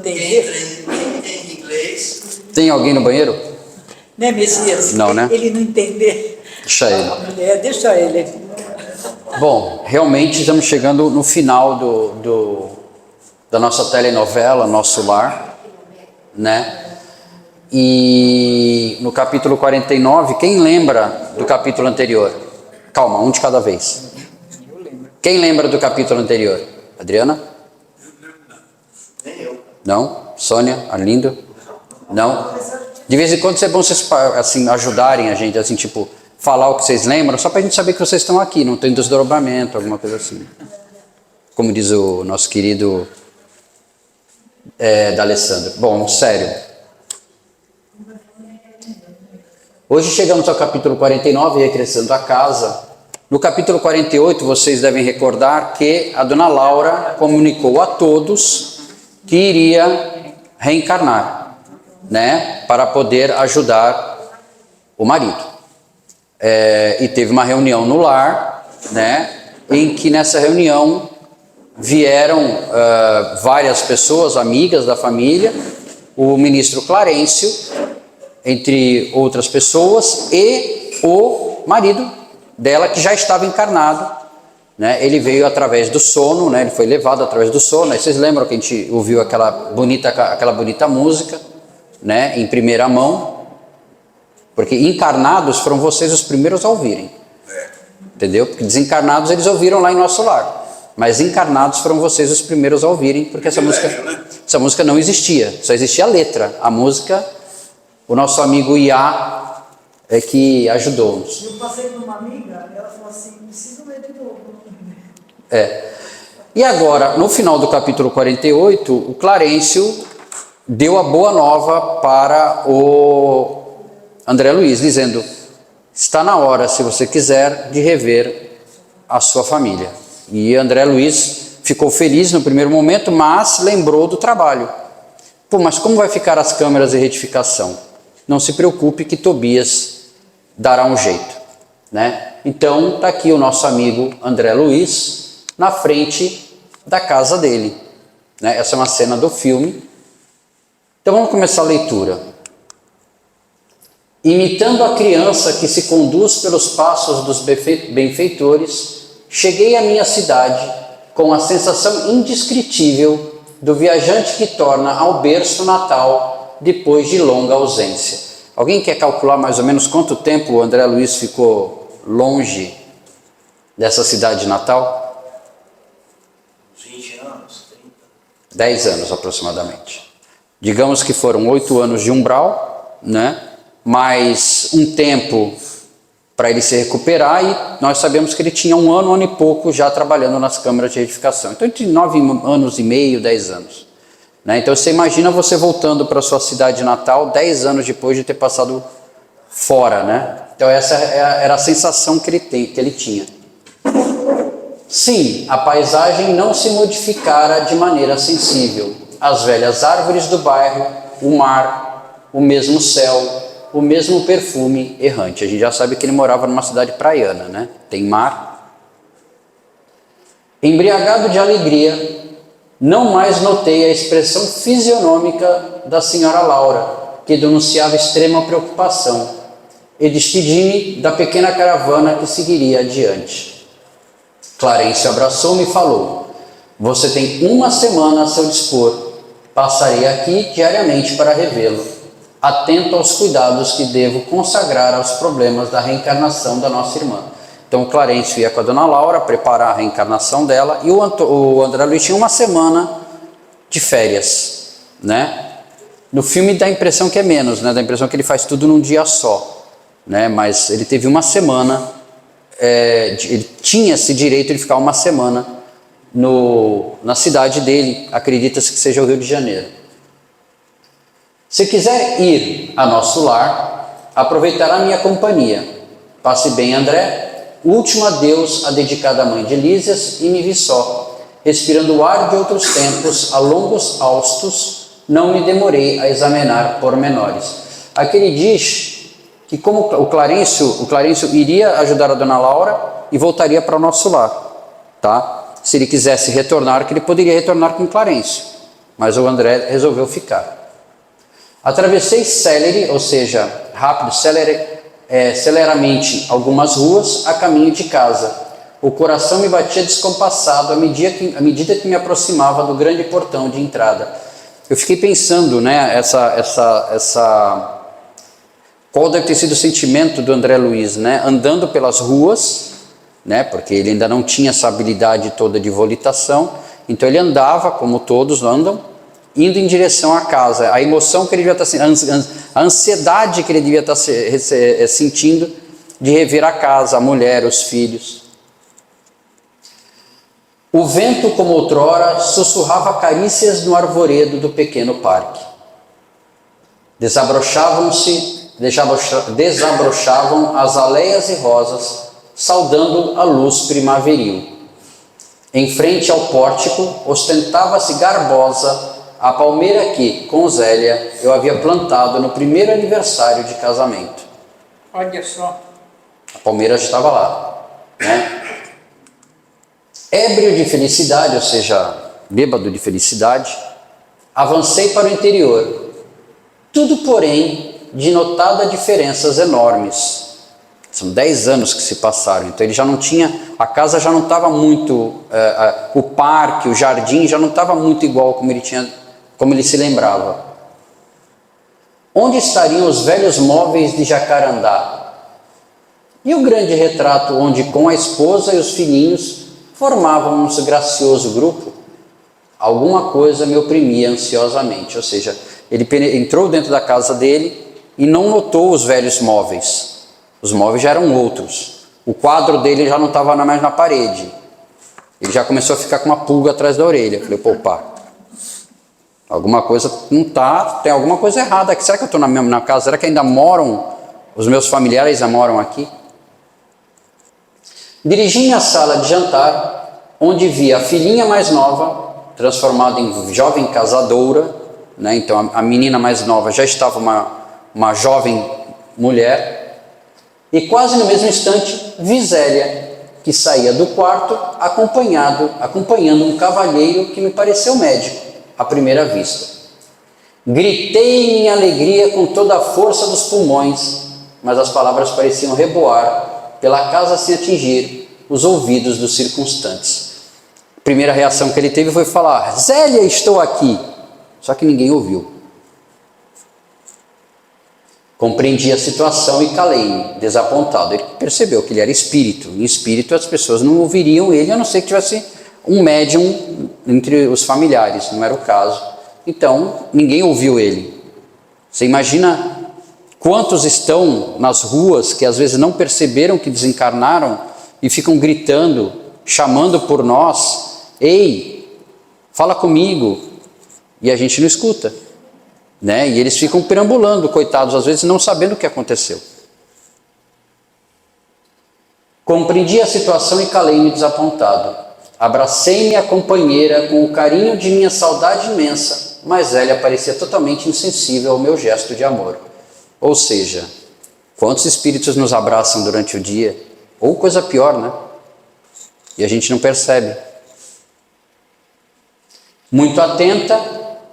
Quem entende inglês? Tem alguém no banheiro? Né, Messias? Não, né? Ele não entender. Deixa ele. A mulher, deixa ele. Bom, realmente estamos chegando no final da nossa telenovela, Nosso Lar, né? E no capítulo 49, quem lembra do capítulo anterior? Calma, um de cada vez. Quem lembra do capítulo anterior? Adriana? Nem eu. Não? Sônia? Arlindo? Não? De vez em quando é bom vocês assim, ajudarem a gente, assim, tipo, falar o que vocês lembram, só pra gente saber que vocês estão aqui, não tem desdobramento, alguma coisa assim. Como diz o nosso querido D'Alessandro. Bom, sério. Hoje chegamos ao capítulo 49, Recrescendo a Casa. No capítulo 48, vocês devem recordar que a dona Laura comunicou a todos que iria reencarnar, né, para poder ajudar o marido. E teve uma reunião no lar, né, em que nessa reunião vieram várias pessoas, amigas da família, o ministro Clarencio, entre outras pessoas, e o marido dela, que já estava encarnado, né? Ele veio através do sono, né? Ele foi levado através do sono. Aí vocês lembram que a gente ouviu aquela bonita música, né? Em primeira mão, porque encarnados foram vocês os primeiros a ouvirem, entendeu? Porque desencarnados eles ouviram lá em Nosso Lar, mas encarnados foram vocês os primeiros a ouvirem, porque essa música não existia, só existia a letra. A música, o nosso amigo Iá é que ajudou-nos. Eu passei por uma amiga, ela falou assim, preciso ler de novo. E agora, no final do capítulo 48, o Clarencio deu a boa nova para o André Luiz, dizendo: está na hora, se você quiser, de rever a sua família. E André Luiz ficou feliz no primeiro momento, mas lembrou do trabalho. Pô, mas como vai ficar as câmeras de retificação? Não se preocupe que Tobias dará um jeito, né? Então está aqui o nosso amigo André Luiz na frente da casa dele, né? Essa é uma cena do filme. Então vamos começar a leitura. Imitando a criança que se conduz pelos passos dos benfeitores, cheguei à minha cidade com a sensação indescritível do viajante que torna ao berço natal depois de longa ausência. Alguém quer calcular mais ou menos quanto tempo o André Luiz ficou longe dessa cidade natal? 20 anos, 30. 10 anos aproximadamente. Digamos que foram 8 anos de umbral, né? Mais um tempo para ele se recuperar, e nós sabemos que ele tinha um ano e pouco já trabalhando nas câmaras de retificação. Então, entre 9 anos e meio, 10 anos. Né? Então, você imagina você voltando para sua cidade natal 10 anos depois de ter passado fora, né? Então, essa era a sensação que ele tinha. Sim, a paisagem não se modificara de maneira sensível. As velhas árvores do bairro, o mar, o mesmo céu, o mesmo perfume errante. A gente já sabe que ele morava numa cidade praiana, né? Tem mar. Embriagado de alegria, não mais notei a expressão fisionômica da senhora Laura, que denunciava extrema preocupação, e despedi-me da pequena caravana que seguiria adiante. Clarencio abraçou-me e falou: você tem uma semana a seu dispor. Passarei aqui diariamente para revê-lo, atento aos cuidados que devo consagrar aos problemas da reencarnação da nossa irmã. Então o Clarencio ia com a dona Laura preparar a reencarnação dela, e o André Luiz tinha uma semana de férias, né? No filme dá a impressão que é menos, né? Dá a impressão que ele faz tudo num dia só, né? Mas ele teve uma semana, ele tinha esse direito de ficar uma semana na cidade dele, acredita-se que seja o Rio de Janeiro. Se quiser ir a Nosso Lar, aproveitará minha companhia. Passe bem, André. Último adeus a dedicada mãe de Lísias, e me vi só, respirando o ar de outros tempos, a longos haustos, não me demorei a examinar pormenores. Aqui ele diz que como o Clarencio iria ajudar a dona Laura e voltaria para o Nosso Lar, tá? Se ele quisesse retornar, que ele poderia retornar com o Clarencio, mas o André resolveu ficar. Atravessei célere, ou seja, rápido, celeramente algumas ruas a caminho de casa. O coração me batia descompassado à medida que me aproximava do grande portão de entrada. Eu fiquei pensando, né, qual deve ter sido o sentimento do André Luiz, né, andando pelas ruas, né, porque ele ainda não tinha essa habilidade toda de volitação, então ele andava, como todos andam, indo em direção à casa. A emoção que ele devia estar a ansiedade que ele devia estar sentindo de rever a casa, a mulher, os filhos. O vento, como outrora, sussurrava carícias no arvoredo do pequeno parque. Desabrochavam as aleias e rosas, saudando a luz primaveril. Em frente ao pórtico, ostentava-se garbosa a palmeira que, com Zélia, eu havia plantado no primeiro aniversário de casamento. Olha só. A palmeira estava lá, né? Ébrio de felicidade, ou seja, bêbado de felicidade, avancei para o interior. Tudo, porém, de notada diferenças enormes. São 10 anos que se passaram, então ele já não tinha, a casa já não estava muito, o parque, o jardim já não estava muito igual como ele se lembrava. Onde estariam os velhos móveis de Jacarandá? E o grande retrato onde, com a esposa e os filhinhos, formavam um gracioso grupo? Alguma coisa me oprimia ansiosamente, ou seja, ele entrou dentro da casa dele e não notou os velhos móveis. Os móveis já eram outros. O quadro dele já não estava mais na parede. Ele já começou a ficar com uma pulga atrás da orelha. Eu falei, pá, alguma coisa não está, tem alguma coisa errada aqui. Será que eu estou na casa? Será que ainda moram, os meus familiares ainda moram aqui? Dirigi-me à sala de jantar, onde vi a filhinha mais nova, transformada em jovem casadoura, né? Então a menina mais nova já estava uma jovem mulher, e quase no mesmo instante vi Zélia, que saía do quarto acompanhando um cavalheiro que me pareceu médico à primeira vista. Gritei minha alegria com toda a força dos pulmões, mas as palavras pareciam reboar pela casa sem atingir os ouvidos dos circunstantes. A primeira reação que ele teve foi falar, Zélia, estou aqui. Só que ninguém ouviu. Compreendi a situação e calei-me, desapontado. Ele percebeu que ele era espírito. Em espírito as pessoas não ouviriam ele, a não ser que tivesse um médium entre os familiares. Não era o caso. Então, ninguém ouviu ele. Você imagina quantos estão nas ruas que às vezes não perceberam que desencarnaram e ficam gritando, chamando por nós, ei, fala comigo, e a gente não escuta, né? E eles ficam perambulando, coitados, às vezes não sabendo o que aconteceu. Compreendi a situação e calei-me desapontado. Abracei minha companheira com o carinho de minha saudade imensa, mas ela parecia totalmente insensível ao meu gesto de amor. Ou seja, quantos espíritos nos abraçam durante o dia? Ou coisa pior, né? E a gente não percebe. Muito atenta,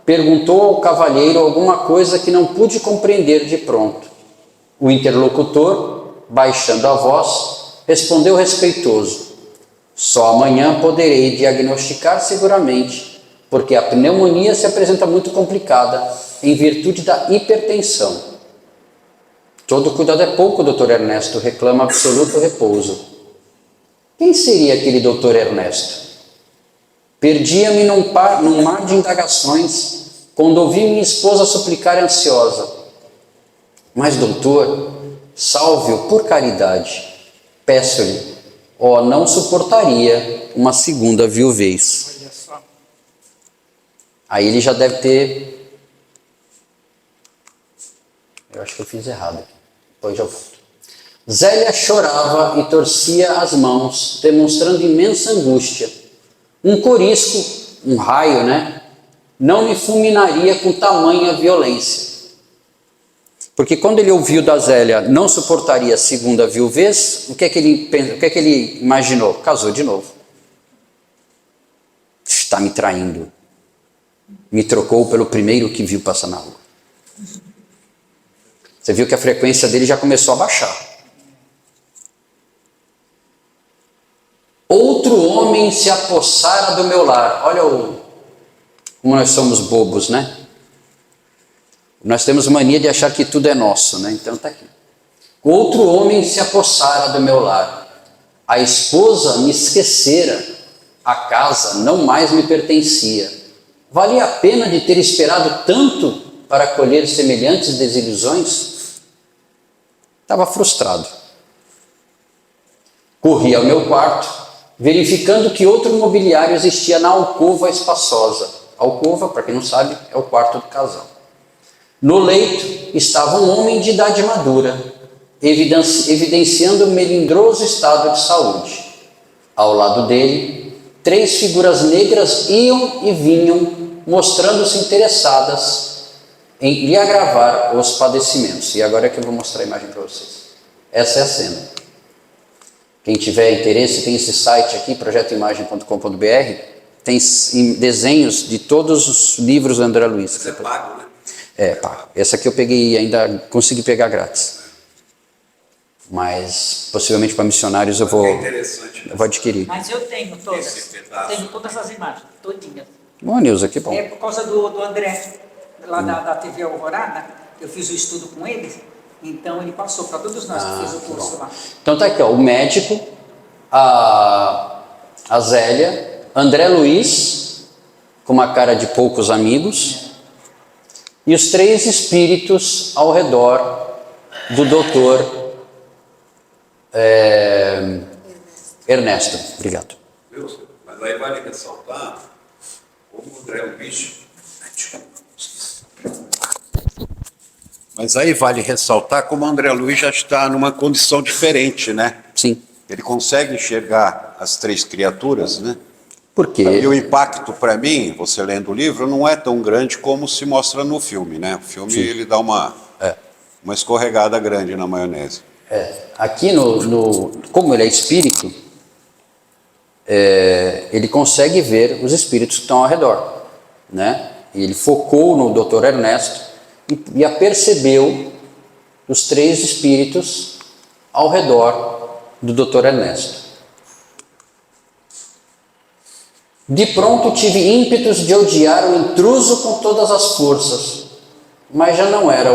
perguntou ao cavalheiro alguma coisa que não pude compreender de pronto. O interlocutor, baixando a voz, respondeu respeitoso. Só amanhã poderei diagnosticar seguramente, porque a pneumonia se apresenta muito complicada em virtude da hipertensão. Todo cuidado é pouco, doutor Ernesto, reclama absoluto repouso. Quem seria aquele doutor Ernesto? Perdia-me num mar de indagações, quando ouvi minha esposa suplicar ansiosa. Mas, doutor, salve-o por caridade. Peço-lhe, não suportaria uma segunda viuvez. Olha só. Aí ele já deve ter... Eu acho que eu fiz errado aqui. Depois já volto. Zélia chorava e torcia as mãos, demonstrando imensa angústia. Um corisco, um raio, né? Não me fulminaria com tamanha violência. Porque quando ele ouviu da Zélia, não suportaria a segunda viuvez, o que é que ele imaginou? Casou de novo. Está me traindo. me trocou pelo primeiro que viu passar na rua. Você viu que a frequência dele já começou a baixar. Outro homem se apossara do meu lar. Olha como nós somos bobos, né? Nós temos mania de achar que tudo é nosso, né? Então tá aqui. Outro homem se apossara do meu lar. A esposa me esquecera. A casa não mais me pertencia. Valia a pena de ter esperado tanto para colher semelhantes desilusões? Estava frustrado. Corri ao meu quarto, verificando que outro mobiliário existia na alcova espaçosa. Alcova, para quem não sabe, é o quarto do casal. No leito estava um homem de idade madura, evidenciando um melindroso estado de saúde. Ao lado dele, 3 figuras negras iam e vinham, mostrando-se interessadas em lhe agravar os padecimentos. E agora é que eu vou mostrar a imagem para vocês. Essa é a cena. Quem tiver interesse, tem esse site aqui, projetoimagem.com.br, tem desenhos de todos os livros do André Luiz. Isso é pago, né? É, pago. Essa aqui eu peguei, ainda consegui pegar grátis. Mas, possivelmente para missionários eu vou adquirir. Mas eu tenho todas. Esse pedaço. Tenho todas as imagens, todinhas. Bom, Nilza, que bom. É por causa do André, lá da TV Alvorada, eu fiz o estudo com ele, então ele passou para todos nós que fez o curso lá. Então tá aqui, ó, o médico, a Zélia, André Luiz, com uma cara de poucos amigos, e os 3 espíritos ao redor do doutor Ernesto. Obrigado. Viu? Mas aí vale ressaltar como o André Luiz. Mas aí vale ressaltar como o André Luiz já está numa condição diferente, né? Sim. Ele consegue enxergar as 3 criaturas, né? Por quê? E o impacto para mim, você lendo o livro, não é tão grande como se mostra no filme, né? O filme ele dá uma escorregada grande na maionese. Aqui como ele é espírito, ele consegue ver os espíritos que estão ao redor, né? E ele focou no Dr. Ernesto e apercebeu os 3 espíritos ao redor do Dr. Ernesto. De pronto tive ímpetos de odiar o intruso com todas as forças, mas já não era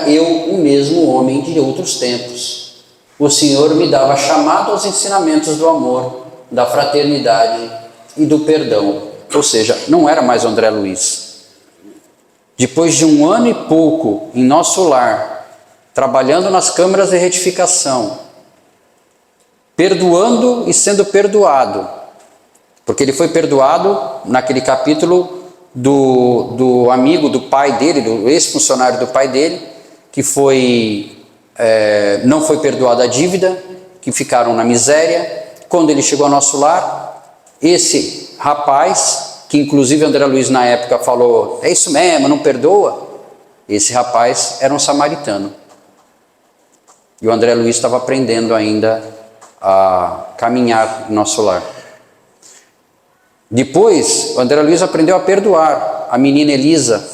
eu o mesmo homem de outros tempos. O Senhor me dava chamado aos ensinamentos do amor, da fraternidade e do perdão. Ou seja, não era mais o André Luiz. Depois de 1 ano e pouco em nosso lar, trabalhando nas câmaras de retificação, perdoando e sendo perdoado, porque ele foi perdoado naquele capítulo do amigo do pai dele, do ex-funcionário do pai dele, que não foi perdoada a dívida, que ficaram na miséria. Quando ele chegou ao nosso lar, esse rapaz, que inclusive André Luiz na época falou, é isso mesmo, não perdoa? Esse rapaz era um samaritano. E o André Luiz estava aprendendo ainda a caminhar no nosso lar. Depois, o André Luiz aprendeu a perdoar a menina Elisa,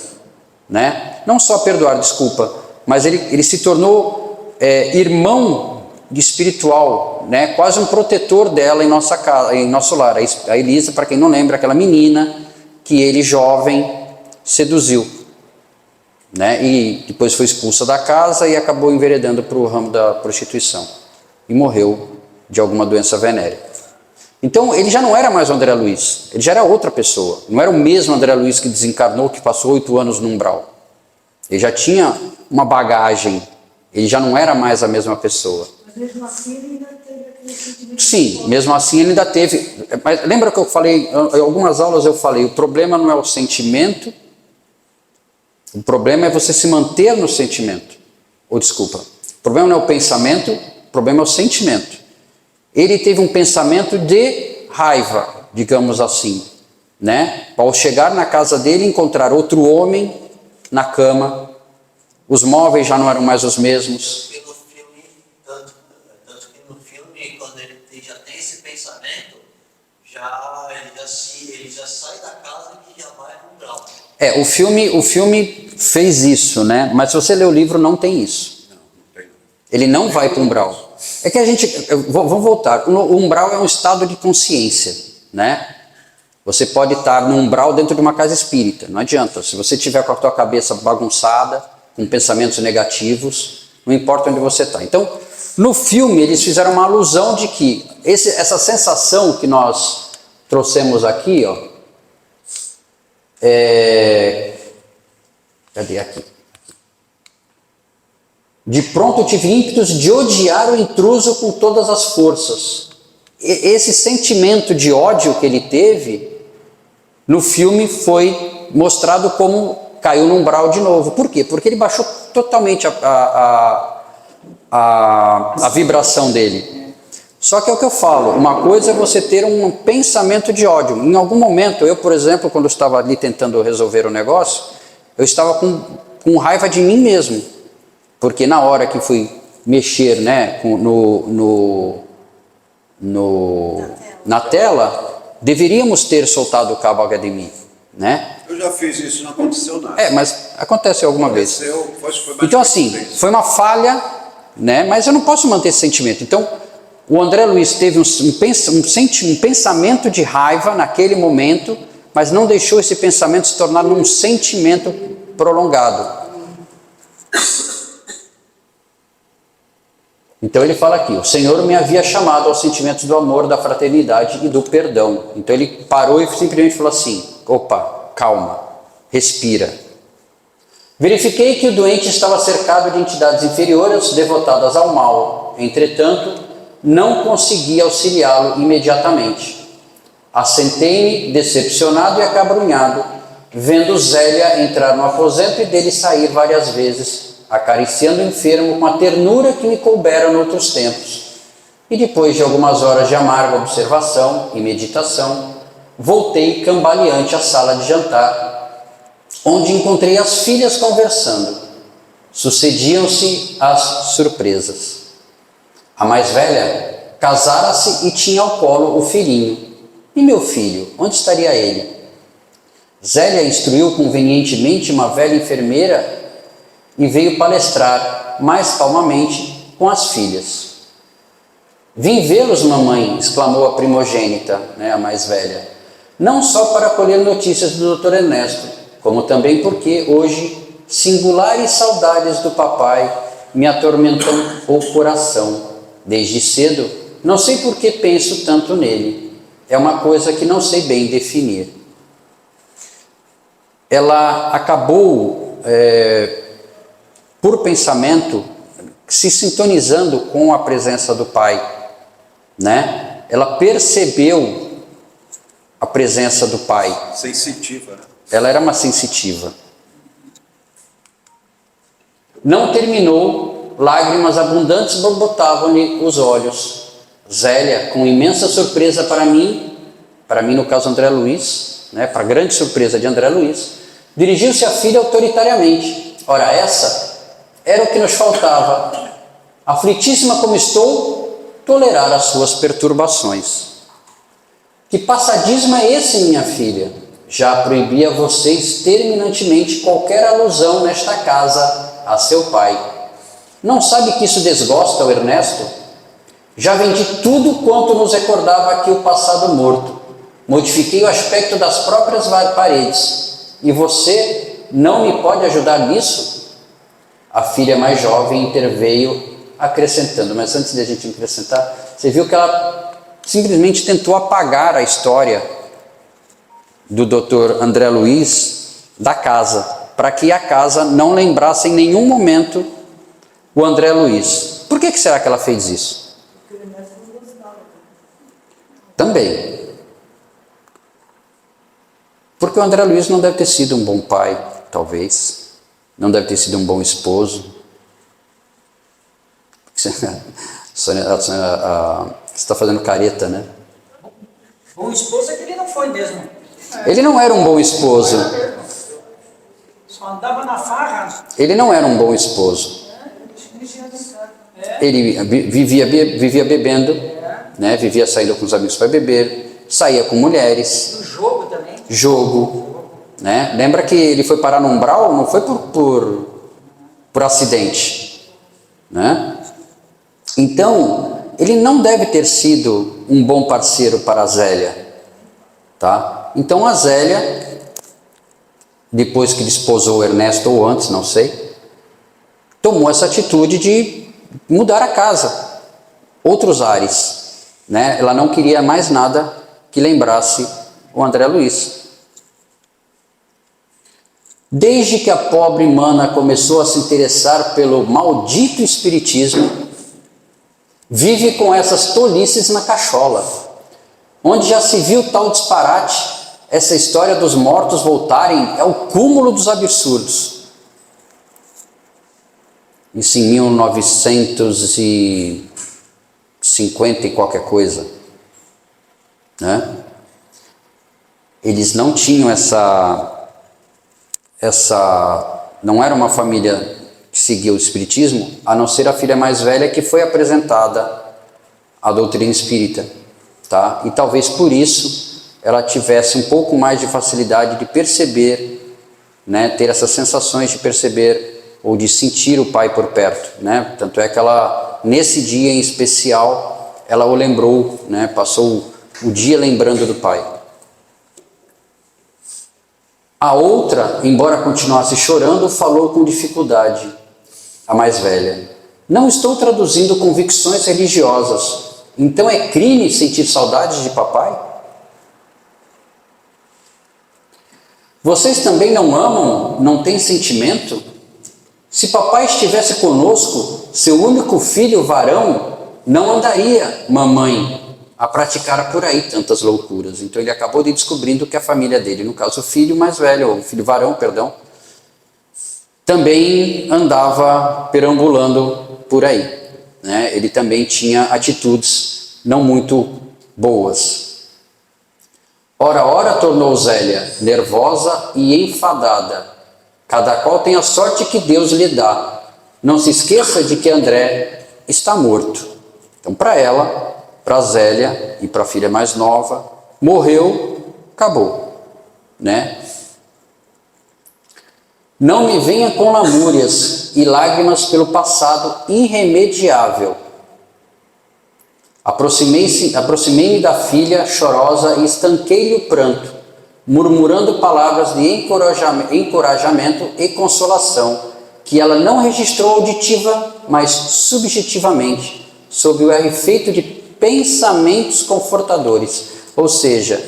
né? Não só a perdoar, desculpa, mas ele se tornou irmão espiritual, né? Quase um protetor dela em nossa casa, em nosso lar. A Elisa, para quem não lembra, aquela menina que ele, jovem, seduziu, né? E depois foi expulsa da casa e acabou enveredando para o ramo da prostituição e morreu de alguma doença venérea. Então ele já não era mais o André Luiz, ele já era outra pessoa, não era o mesmo André Luiz que desencarnou, que passou 8 anos no umbral. Ele já tinha uma bagagem, ele já não era mais a mesma pessoa. Mas mesmo assim ele ainda teve aquele sentimento. Sim, mesmo assim ele ainda teve. Mas lembra que eu falei, em algumas aulas eu falei, o problema não é o sentimento, o problema é você se manter no sentimento. Ou desculpa, o problema não é o pensamento, o problema é o sentimento. Ele teve um pensamento de raiva, digamos assim, né? Ao chegar na casa dele, encontrar outro homem na cama, os móveis já não eram mais os mesmos. Porque no filme, tanto que no filme, quando ele já tem esse pensamento, ele já O filme fez isso, né? Mas se você ler o livro, não tem isso. Ele não vai para o umbral. É que vamos voltar. O umbral é um estado de consciência, né? Você pode estar no umbral dentro de uma casa espírita, não adianta. Se você tiver com a tua cabeça bagunçada, com pensamentos negativos, não importa onde você está. Então, no filme, eles fizeram uma alusão de que essa sensação que nós trouxemos aqui, ó, cadê aqui? De pronto eu tive ímpetos de odiar o intruso com todas as forças. Esse sentimento de ódio que ele teve, no filme foi mostrado como caiu no umbral de novo. Por quê? Porque ele baixou totalmente a vibração dele. Só que é o que eu falo, uma coisa é você ter um pensamento de ódio. Em algum momento, eu, por exemplo, quando eu estava ali tentando resolver o negócio, eu estava com raiva de mim mesmo. Porque na hora que fui mexer, né, na tela, deveríamos ter soltado o cabo HDMI, né? Eu já fiz isso, não aconteceu nada. Mas acontece alguma vez. Foi mais Então assim, foi uma falha, né? Mas eu não posso manter esse sentimento. Então, o André Luiz teve um pensamento de raiva naquele momento, mas não deixou esse pensamento se tornar num sentimento prolongado. Então ele fala aqui, o Senhor me havia chamado aos sentimentos do amor, da fraternidade e do perdão. Então ele parou e simplesmente falou assim, opa, calma, respira. Verifiquei que o doente estava cercado de entidades inferiores devotadas ao mal. Entretanto, não consegui auxiliá-lo imediatamente. Assentei-me, decepcionado e acabrunhado, vendo Zélia entrar no aposento e dele sair várias vezes, acariciando o enfermo com a ternura que me coubera noutros tempos. E depois de algumas horas de amarga observação e meditação, voltei cambaleante à sala de jantar, onde encontrei as filhas conversando. Sucediam-se as surpresas. A mais velha casara-se e tinha ao colo o filhinho. E meu filho, onde estaria ele? Zélia instruiu convenientemente uma velha enfermeira e veio palestrar mais calmamente com as filhas. Vim vê-los, mamãe, exclamou a primogênita, né, a mais velha, não só para colher notícias do Dr. Ernesto, como também porque hoje singulares saudades do papai me atormentam o coração. Desde cedo, não sei por que penso tanto nele. É uma coisa que não sei bem definir. Ela acabou, por pensamento, se sintonizando com a presença do pai, né? Ela percebeu a presença do pai. Sensitiva, né? Ela era uma sensitiva. Não terminou, lágrimas abundantes borbotavam-lhe os olhos. Zélia, com imensa surpresa para mim no caso André Luiz, né, para grande surpresa de André Luiz, dirigiu-se à filha autoritariamente. Ora, essa era o que nos faltava. Aflitíssima como estou, tolerar as suas perturbações. Que passadismo é esse, minha filha? Já proibi a vocês terminantemente qualquer alusão nesta casa a seu pai. Não sabe que isso desgosta o Ernesto? Já vendi tudo quanto nos recordava aqui o passado morto. Modifiquei o aspecto das próprias paredes. E você não me pode ajudar nisso? A filha mais jovem interveio, acrescentando. Mas antes de a gente acrescentar, você viu que ela simplesmente tentou apagar a história do Dr. André Luiz da casa, para que a casa não lembrasse em nenhum momento o André Luiz. Por que será que ela fez isso? Porque o Ernesto não gostava. Também. Porque o André Luiz não deve ter sido um bom pai, talvez. Não deve ter sido um bom esposo. Você está fazendo careta, né? Bom esposo é que ele não foi mesmo. Ele não era um bom esposo. Só andava na farra. Ele não era um bom esposo. Ele vivia bebendo, né? Vivia saindo com os amigos para beber, saía com mulheres. No jogo também. Jogo. né? Lembra que ele foi parar no umbral? Não foi por acidente, né? Então, ele não deve ter sido um bom parceiro para a Zélia, tá? Então a Zélia, depois que desposou o Ernesto ou antes, não sei, tomou essa atitude de mudar a casa, outros ares, né? Ela não queria mais nada que lembrasse o André Luiz. Desde que a pobre mana começou a se interessar pelo maldito espiritismo, vive com essas tolices na cachola, onde já se viu tal disparate. Essa história dos mortos voltarem é o cúmulo dos absurdos. Isso em 1950 e qualquer coisa, né? Eles não tinham não era uma família que seguia o espiritismo, a não ser a filha mais velha que foi apresentada à doutrina espírita, tá? E talvez por isso ela tivesse um pouco mais de facilidade de perceber, né, ter essas sensações de perceber ou de sentir o pai por perto, né? Tanto é que ela, nesse dia em especial, ela o lembrou, né? Passou o dia lembrando do pai. A outra, embora continuasse chorando, falou com dificuldade, a mais velha. Não estou traduzindo convicções religiosas. Então é crime sentir saudades de papai? Vocês também não amam, não têm sentimento? Se papai estivesse conosco, seu único filho varão, não andaria, mamãe, a praticar por aí tantas loucuras. Então ele acabou de descobrindo que a família dele, no caso o filho mais velho, ou o filho varão, perdão, também andava perambulando por aí, né? Ele também tinha atitudes não muito boas. Ora, tornou Zélia, nervosa e enfadada. Cada qual tem a sorte que Deus lhe dá. Não se esqueça de que André está morto. Então, para ela, para Zélia e para a filha mais nova, morreu, acabou, né? Não me venha com lamúrias e lágrimas pelo passado irremediável. Aproximei-me da filha chorosa e estanquei-lhe o pranto, murmurando palavras de encorajamento e consolação, que ela não registrou auditiva, mas subjetivamente, sob o efeito de pensamentos confortadores. Ou seja,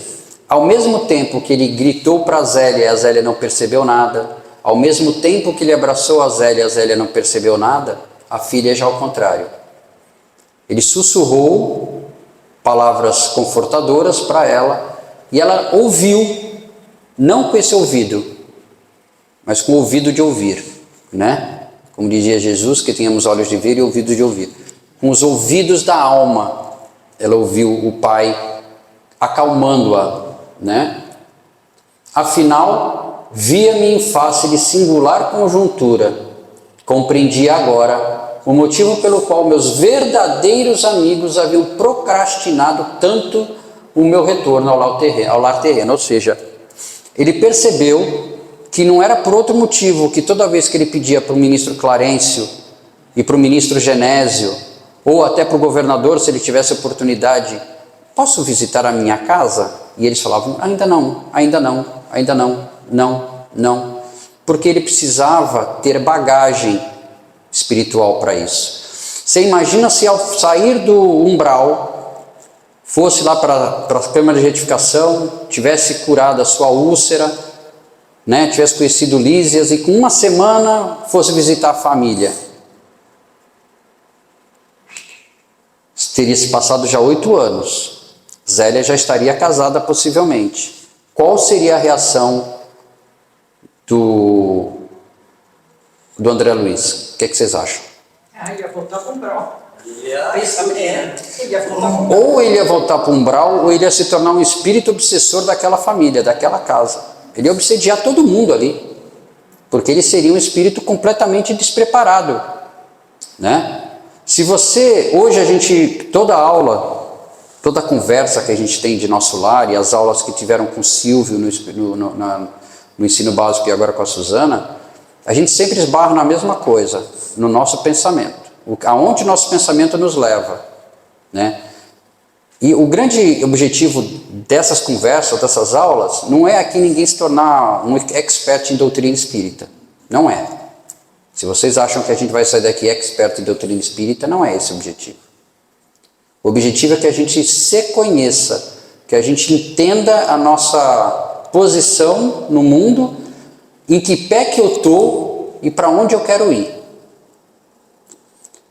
ao mesmo tempo que ele gritou para a Zélia e a Zélia não percebeu nada, ao mesmo tempo que ele abraçou a Zélia não percebeu nada, a filha já ao contrário. Ele sussurrou palavras confortadoras para ela e ela ouviu, não com esse ouvido, mas com o ouvido de ouvir, né? Como dizia Jesus, que tínhamos olhos de ver e ouvidos de ouvir. Com os ouvidos da alma, ela ouviu o Pai acalmando-a, né? Afinal, via-me em face de singular conjuntura. Compreendi agora o motivo pelo qual meus verdadeiros amigos haviam procrastinado tanto o meu retorno ao lar terreno. Ou seja, ele percebeu que não era por outro motivo que toda vez que ele pedia para o ministro Clarencio e para o ministro Genésio, ou até para o governador, se ele tivesse oportunidade, posso visitar a minha casa? E eles falavam, ainda não, não. Porque ele precisava ter bagagem espiritual para isso. Você imagina se ao sair do umbral, fosse lá para a câmara de retificação, tivesse curado a sua úlcera, né, tivesse conhecido Lísias e com uma semana fosse visitar a família. Teria se passado já 8 anos. Zélia já estaria casada possivelmente. Qual seria a reação do André Luiz? O que vocês acham? Ele ia voltar para o umbral. Ele ia voltar Ou ele ia voltar para o umbral, ou ele ia se tornar um espírito obsessor daquela família, daquela casa. Ele ia obsediar todo mundo ali, porque ele seria um espírito completamente despreparado, né? Se você, hoje toda aula, toda conversa que a gente tem de nosso lar e as aulas que tiveram com o Silvio no ensino básico e agora com a Suzana, a gente sempre esbarra na mesma coisa, no nosso pensamento. Aonde nosso pensamento nos leva, né? E o grande objetivo dessas conversas, dessas aulas, não é aqui ninguém se tornar um expert em doutrina espírita. Não é. Se vocês acham que a gente vai sair daqui expert em doutrina espírita, não é esse o objetivo. O objetivo é que a gente se conheça, que a gente entenda a nossa posição no mundo, em que pé que eu estou e para onde eu quero ir.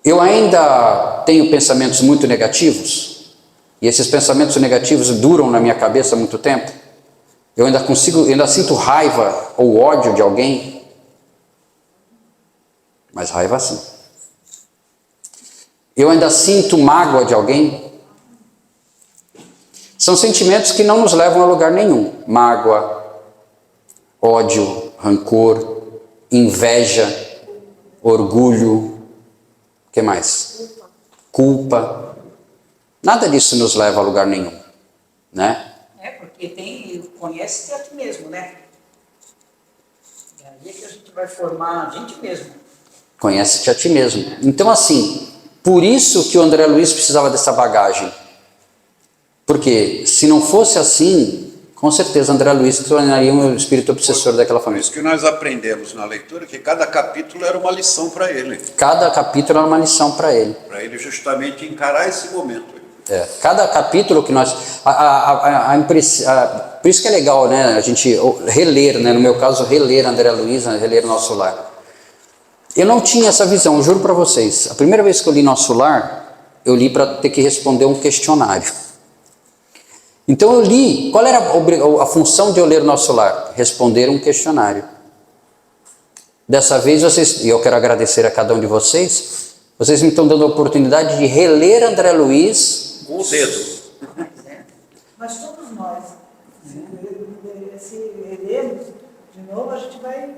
Eu ainda tenho pensamentos muito negativos, e esses pensamentos negativos duram na minha cabeça há muito tempo. Eu ainda sinto raiva ou ódio de alguém, mas raiva sim. Eu ainda sinto mágoa de alguém. São sentimentos que não nos levam a lugar nenhum. Mágoa, ódio, rancor, inveja, orgulho, o que mais? Culpa. Nada disso nos leva a lugar nenhum, né? Porque conhece-te a ti mesmo, né? E aí é que a gente vai formar a gente mesmo. Conhece-te a ti mesmo. Então, assim, por isso que o André Luiz precisava dessa bagagem. Porque se não fosse assim, com certeza André Luiz se tornaria um espírito obsessor daquela família. Isso que nós aprendemos na leitura, que cada capítulo era uma lição para ele. Cada capítulo era uma lição para ele. Para ele justamente encarar esse momento. Cada capítulo que nós... por isso que é legal, né, a gente reler, né, no meu caso, reler André Luiz, reler Nosso Lar. Eu não tinha essa visão, eu juro para vocês. A primeira vez que eu li Nosso Lar, eu li para ter que responder um questionário. Então eu li, qual era a função de eu ler Nosso Lar? Responder um questionário. Dessa vez, e eu quero agradecer a cada um de vocês me estão dando a oportunidade de reler André Luiz. Com o dedo. Mas todos nós, se relermos de novo, a gente vai...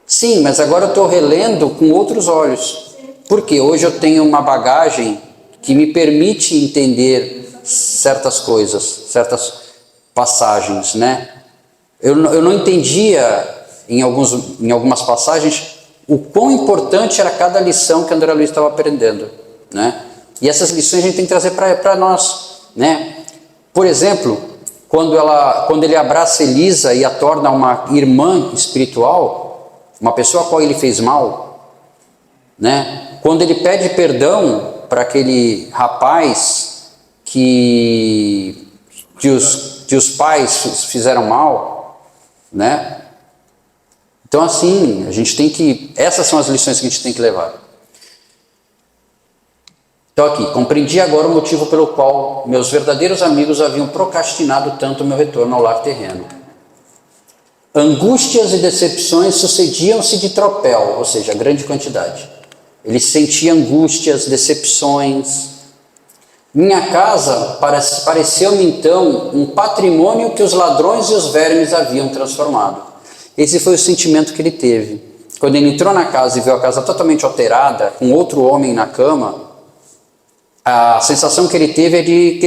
Sim, mas agora eu estou relendo com outros olhos. Porque hoje eu tenho uma bagagem que me permite entender certas coisas, certas passagens, né? Eu não entendia em algumas passagens o quão importante era cada lição que André Luiz estava aprendendo, né? E essas lições a gente tem que trazer para nós, né? Por exemplo, quando ele abraça Elisa e a torna uma irmã espiritual, uma pessoa a qual ele fez mal, né? Quando ele pede perdão para aquele rapaz que os pais fizeram mal, né? Então, assim, a gente tem que... Essas são as lições que a gente tem que levar. Então, aqui, compreendi agora o motivo pelo qual meus verdadeiros amigos haviam procrastinado tanto o meu retorno ao lar terreno. Angústias e decepções sucediam-se de tropel, ou seja, grande quantidade. Ele sentia angústias, decepções. Minha casa pareceu-me então um patrimônio que os ladrões e os vermes haviam transformado. Esse foi o sentimento que ele teve. Quando ele entrou na casa e viu a casa totalmente alterada, com outro homem na cama, a sensação que ele teve é de que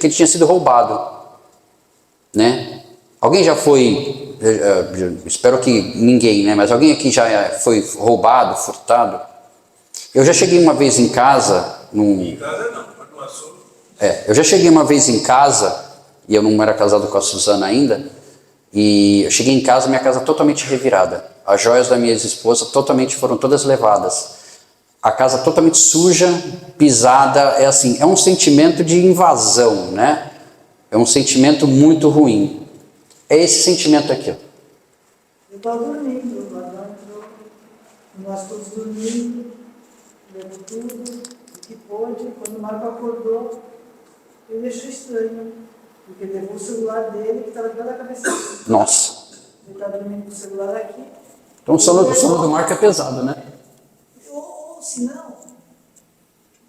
ele tinha sido roubado, né? Alguém já foi, espero que ninguém, né? Mas alguém aqui já foi roubado, furtado? Eu já cheguei uma vez em casa... Em casa não, mas no assunto... eu já cheguei uma vez em casa, e eu não era casado com a Suzana ainda, e eu cheguei em casa, minha casa totalmente revirada. As joias da minha ex-esposa foram todas levadas. A casa totalmente suja, pisada, é um sentimento de invasão, né? É um sentimento muito ruim. É esse sentimento aqui, ó. Eu estava dormindo, o ladrão entrou, nós todos dormindo, levou tudo, o que pôde. Quando o Marco acordou, ele achou estranho, porque levou o celular dele, que estava debaixo da cabeça dele. Nossa. Ele estava dormindo com o celular aqui. Então o sono do Marco é pesado, né? Ou se não,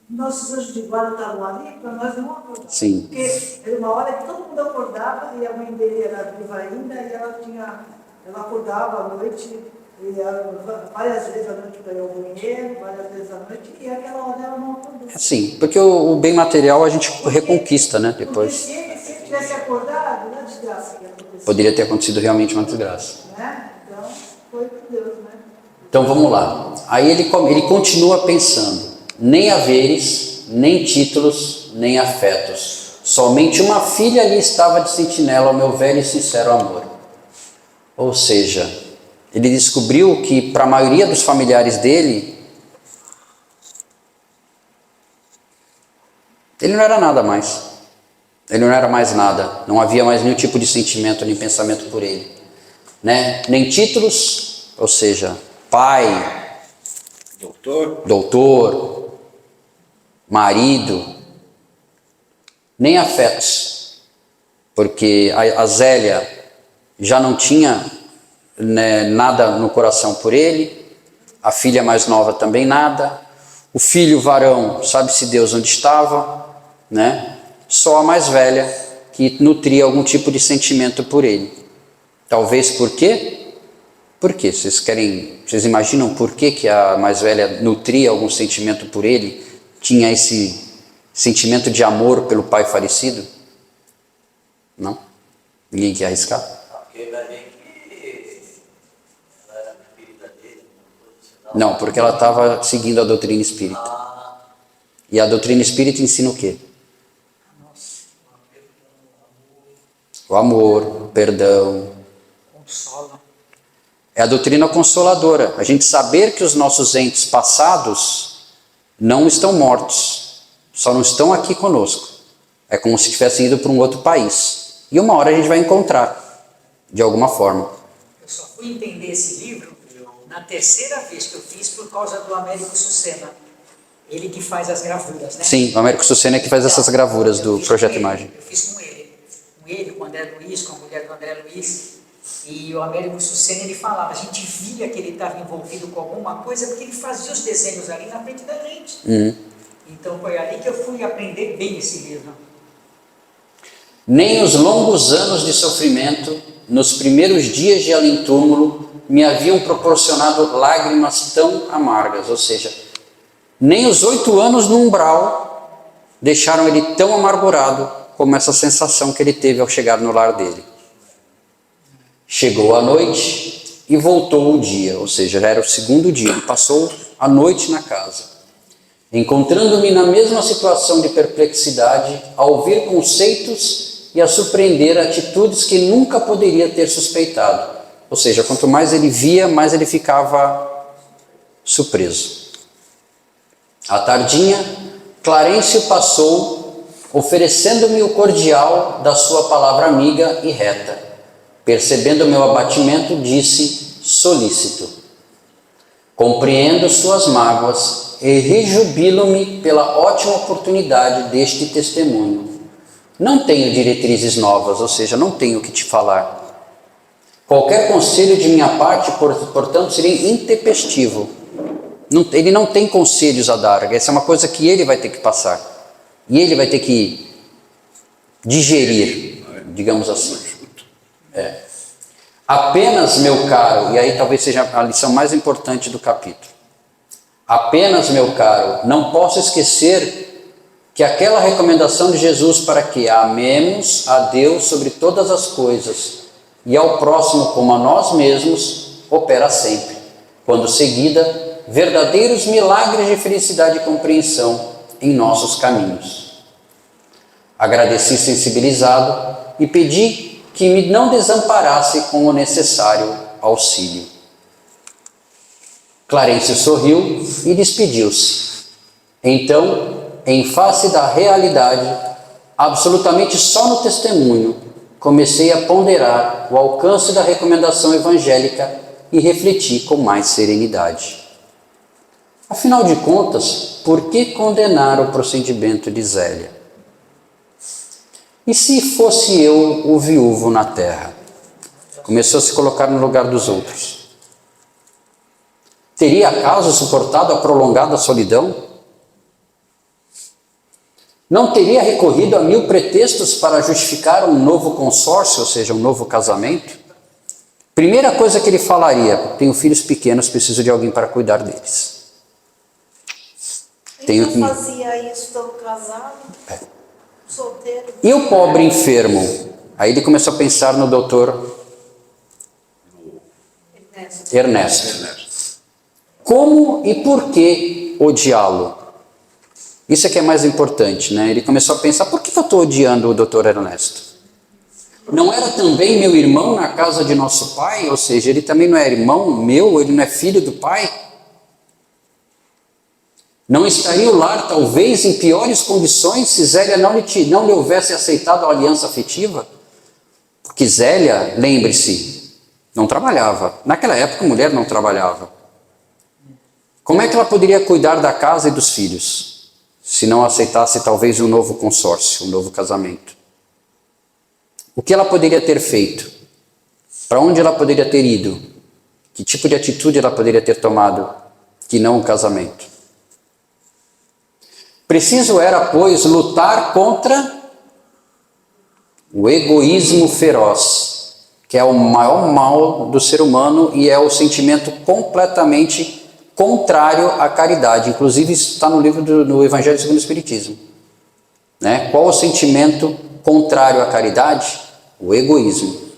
nossos anjos de guarda estavam ali para nós não acordar. Sim. Porque era uma hora que todo mundo acordava e a mãe dele era viva ainda e ela acordava à noite, várias vezes à noite para ir ao banheiro, várias vezes à noite, e aquela hora ela não acordou. Sim, porque o bem material a gente reconquista, né? Depois. Porque se ele tivesse acordado, não é desgraça que ia acontecer. Poderia ter acontecido realmente uma desgraça. Né? Então, foi por Deus, né? Então vamos lá. Aí ele continua pensando: nem haveres, nem títulos, nem afetos. Somente uma filha ali estava de sentinela ao meu velho e sincero amor. Ou seja, ele descobriu que para a maioria dos familiares dele, ele não era nada mais. Ele não era mais nada. Não havia mais nenhum tipo de sentimento nem pensamento por ele. Né? Nem títulos, ou seja, pai, doutor, marido, nem afetos. Porque a Zélia já não tinha, né, nada no coração por ele, a filha mais nova também nada, o filho varão, sabe-se Deus onde estava, né? Só a mais velha que nutria algum tipo de sentimento por ele. Talvez por quê? Por quê? Vocês imaginam por que a mais velha nutria algum sentimento por ele? Tinha esse sentimento de amor pelo pai falecido? Não? Ninguém quer arriscar? Porque vai ver que ela era espírita dele. Não, porque ela estava seguindo a doutrina espírita. E a doutrina espírita ensina o quê? O amor, o perdão. Consola. É a doutrina consoladora. A gente saber que os nossos entes passados não estão mortos, só não estão aqui conosco. É como se tivessem ido para um outro país. E uma hora a gente vai encontrar, de alguma forma. Eu só fui entender esse livro na terceira vez que eu fiz por causa do Américo Sucena. Ele que faz as gravuras, né? Sim, o Américo Sucena é que faz essas gravuras do Projeto Imagem. Eu fiz com ele. Com o André Luiz, com a mulher do André Luiz. E o Américo Sucena, ele falava, a gente via que ele estava envolvido com alguma coisa, porque ele fazia os desenhos ali na frente da gente. Então foi ali que eu fui aprender bem esse livro. Nem os longos anos de sofrimento, nos primeiros dias de além-túmulo, me haviam proporcionado lágrimas tão amargas. Ou seja, nem os 8 anos no umbral deixaram ele tão amargurado como essa sensação que ele teve ao chegar no lar dele. Chegou a noite e voltou o dia, ou seja, já era o segundo dia, ele passou a noite na casa. Encontrando-me na mesma situação de perplexidade, a ouvir conceitos e a surpreender atitudes que nunca poderia ter suspeitado. Ou seja, quanto mais ele via, mais ele ficava surpreso. À tardinha, Clarencio passou, oferecendo-me o cordial da sua palavra amiga e reta. Percebendo meu abatimento, disse, solícito: compreendo suas mágoas e rejubilo-me pela ótima oportunidade deste testemunho. Não tenho diretrizes novas, ou seja, não tenho o que te falar. Qualquer conselho de minha parte, portanto, seria intempestivo. Ele não tem conselhos a dar, essa é uma coisa que ele vai ter que passar. E ele vai ter que digerir, digamos assim. Apenas, meu caro, e aí talvez seja a lição mais importante do capítulo. Apenas, meu caro, não posso esquecer que aquela recomendação de Jesus para que amemos a Deus sobre todas as coisas e ao próximo como a nós mesmos, opera sempre, quando seguida, verdadeiros milagres de felicidade e compreensão em nossos caminhos. Agradeci sensibilizado e pedi que me não desamparasse com o necessário auxílio. Clarencio sorriu e despediu-se. Então, em face da realidade, absolutamente só no testemunho, comecei a ponderar o alcance da recomendação evangélica e refleti com mais serenidade. Afinal de contas, por que condenar o procedimento de Zélia? E se fosse eu o viúvo na terra? Começou a se colocar no lugar dos outros. Teria acaso suportado a prolongada solidão? Não teria recorrido a 1000 pretextos para justificar um novo consórcio, ou seja, um novo casamento? Primeira coisa que ele falaria: tenho filhos pequenos, preciso de alguém para cuidar deles. Ele não fazia isso tão casado? Solteiro? E o pobre enfermo? Aí ele começou a pensar no doutor Ernesto. Como e por que odiá-lo? Isso é que é mais importante, né? Ele começou a pensar, por que eu estou odiando o doutor Ernesto? Não era também meu irmão na casa de nosso pai? Ou seja, ele também não é irmão meu, ele não é filho do pai? Não estaria o lar talvez em piores condições se Zélia não lhe houvesse aceitado a aliança afetiva? Porque Zélia, lembre-se, não trabalhava. Naquela época a mulher não trabalhava. Como é que ela poderia cuidar da casa e dos filhos, se não aceitasse talvez um novo consórcio, um novo casamento? O que ela poderia ter feito? Para onde ela poderia ter ido? Que tipo de atitude ela poderia ter tomado que não o casamento? Preciso era, pois, lutar contra o egoísmo feroz, que é o maior mal do ser humano e é o sentimento completamente contrário à caridade. Inclusive, isso está no livro do Evangelho segundo o Espiritismo. Né? Qual o sentimento contrário à caridade? O egoísmo.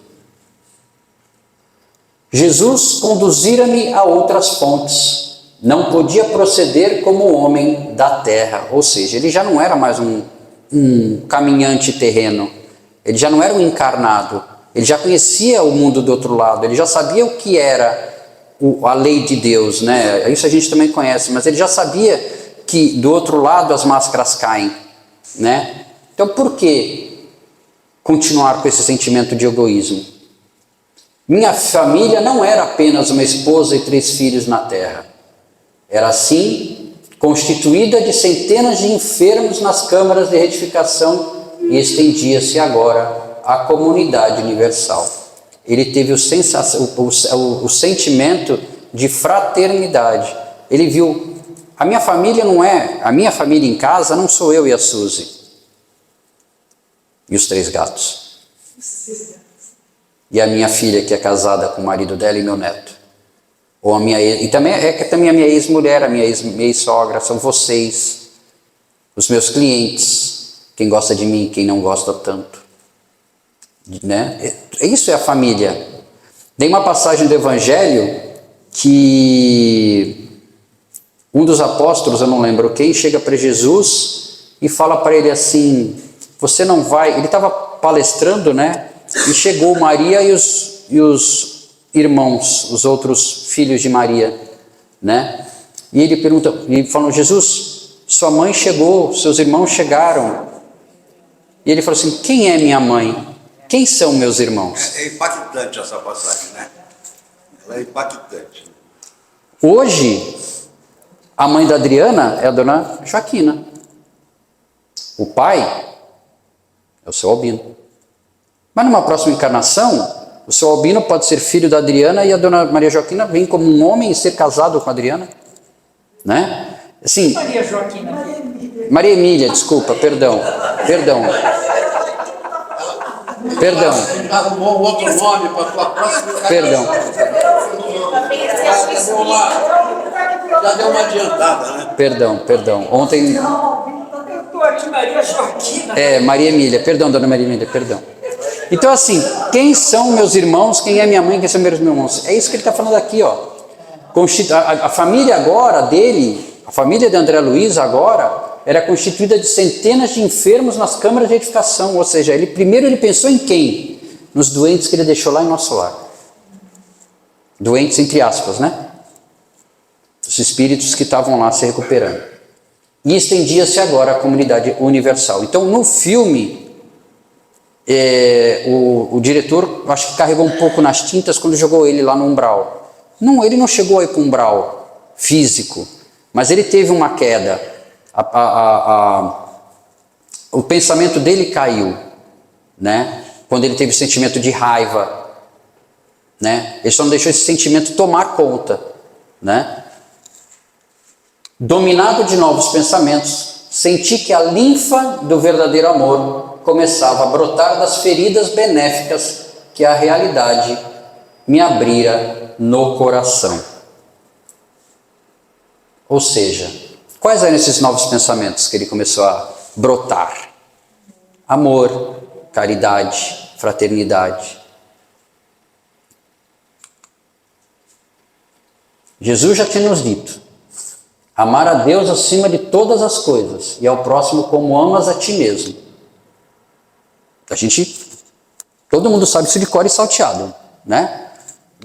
Jesus conduzira-me a outras fontes. Não podia proceder como homem da terra. Ou seja, ele já não era mais um caminhante terreno. Ele já não era um encarnado. Ele já conhecia o mundo do outro lado. Ele já sabia o que era a lei de Deus, né? Isso a gente também conhece. Mas ele já sabia que do outro lado as máscaras caem, né? Então por que continuar com esse sentimento de egoísmo? Minha família não era apenas uma esposa e 3 filhos na terra. Era assim constituída de centenas de enfermos nas câmaras de retificação e estendia-se agora à comunidade universal. Ele teve o sentimento de fraternidade. Ele viu, a minha família não é, a minha família em casa não sou eu e a Suzy. E os 3 gatos. E a minha filha que é casada com o marido dela e meu neto. Ou a minha e também a minha ex-mulher, a minha ex-sogra, são vocês, os meus clientes, quem gosta de mim, quem não gosta tanto. Né? Isso é a família. Tem uma passagem do Evangelho que um dos apóstolos, eu não lembro quem, chega para Jesus e fala para ele assim, você não vai... Ele estava palestrando, né? E chegou Maria e os irmãos, os outros filhos de Maria, né? E ele pergunta, e falou, Jesus, sua mãe chegou, seus irmãos chegaram. E ele falou assim, quem é minha mãe? Quem são meus irmãos? É impactante essa passagem, né? Ela é impactante. Hoje, a mãe da Adriana é a dona Joaquina. O pai é o seu Albino. Mas numa próxima encarnação, o seu Albino pode ser filho da Adriana e a dona Maria Joaquina vem como um homem e ser casado com a Adriana. Né? Assim, Maria Joaquina. Maria Emília, desculpa, perdão. Arrumou um outro nome para a tua próxima. Perdão. Já deu uma adiantada, né? Perdão. Ontem... Eu estou aqui, Maria Joaquina. Maria Emília, perdão, dona Maria Emília, perdão. Então assim, quem são meus irmãos, quem é minha mãe, quem são meus irmãos? É isso que ele está falando aqui, ó. A família agora dele, a família de André Luiz agora, era constituída de centenas de enfermos nas câmaras de edificação, ou seja, primeiro ele pensou em quem? Nos doentes que ele deixou lá em nosso lar. Doentes entre aspas, né? Os espíritos que estavam lá se recuperando. E estendia-se agora à comunidade universal. Então no filme, o diretor, acho que carregou um pouco nas tintas quando jogou ele lá no umbral. Não, ele não chegou aí para o umbral físico, mas ele teve uma queda. O pensamento dele caiu, né? Quando ele teve o sentimento de raiva, né? Ele só não deixou esse sentimento tomar conta, né? Dominado de novos pensamentos, senti que a linfa do verdadeiro amor começava a brotar das feridas benéficas que a realidade me abrira no coração. Ou seja, quais eram esses novos pensamentos que ele começou a brotar? Amor, caridade, fraternidade. Jesus já tinha nos dito: amar a Deus acima de todas as coisas e ao próximo como amas a ti mesmo. Todo mundo sabe isso de cor e salteado, né?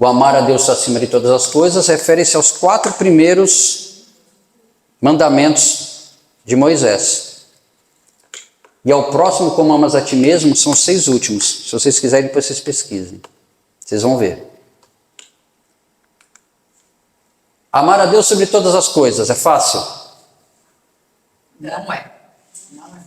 O amar a Deus acima de todas as coisas refere-se aos 4 primeiros mandamentos de Moisés. E ao próximo como amas a ti mesmo são os 6 últimos. Se vocês quiserem, depois vocês pesquisem. Vocês vão ver. Amar a Deus sobre todas as coisas é fácil? Não é. Não é.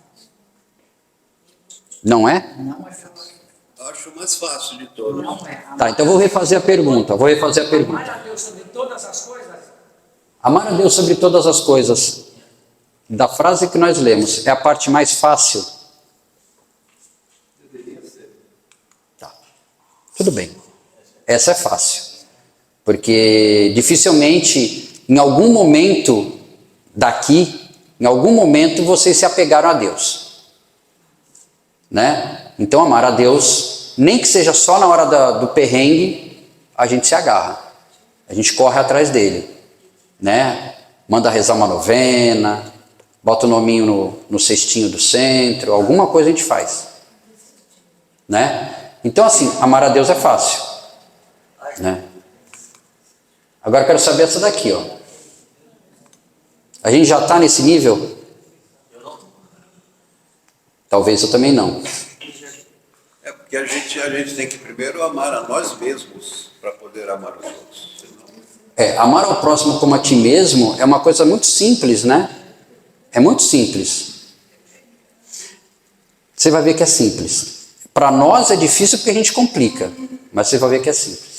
Não é? Não é fácil. Acho o mais fácil de todos. Não é. Tá, então eu vou refazer a pergunta. Amar a Deus sobre todas as coisas. Amar a Deus sobre todas as coisas, da frase que nós lemos, é a parte mais fácil? Tá. Tudo bem. Essa é fácil. Porque dificilmente, em algum momento daqui, em algum momento vocês se apegaram a Deus. Né? Então amar a Deus, nem que seja só na hora do perrengue, a gente se agarra. A gente corre atrás dele. Né? Manda rezar uma novena, bota o nominho no cestinho do centro, alguma coisa a gente faz. Né? Então assim, amar a Deus é fácil. Né? Agora eu quero saber essa daqui, ó. A gente já está nesse nível? Talvez eu também não. É porque a gente tem que primeiro amar a nós mesmos para poder amar os outros. Senão... Amar ao próximo como a ti mesmo é uma coisa muito simples, né? É muito simples. Você vai ver que é simples. Para nós é difícil porque a gente complica, mas você vai ver que é simples.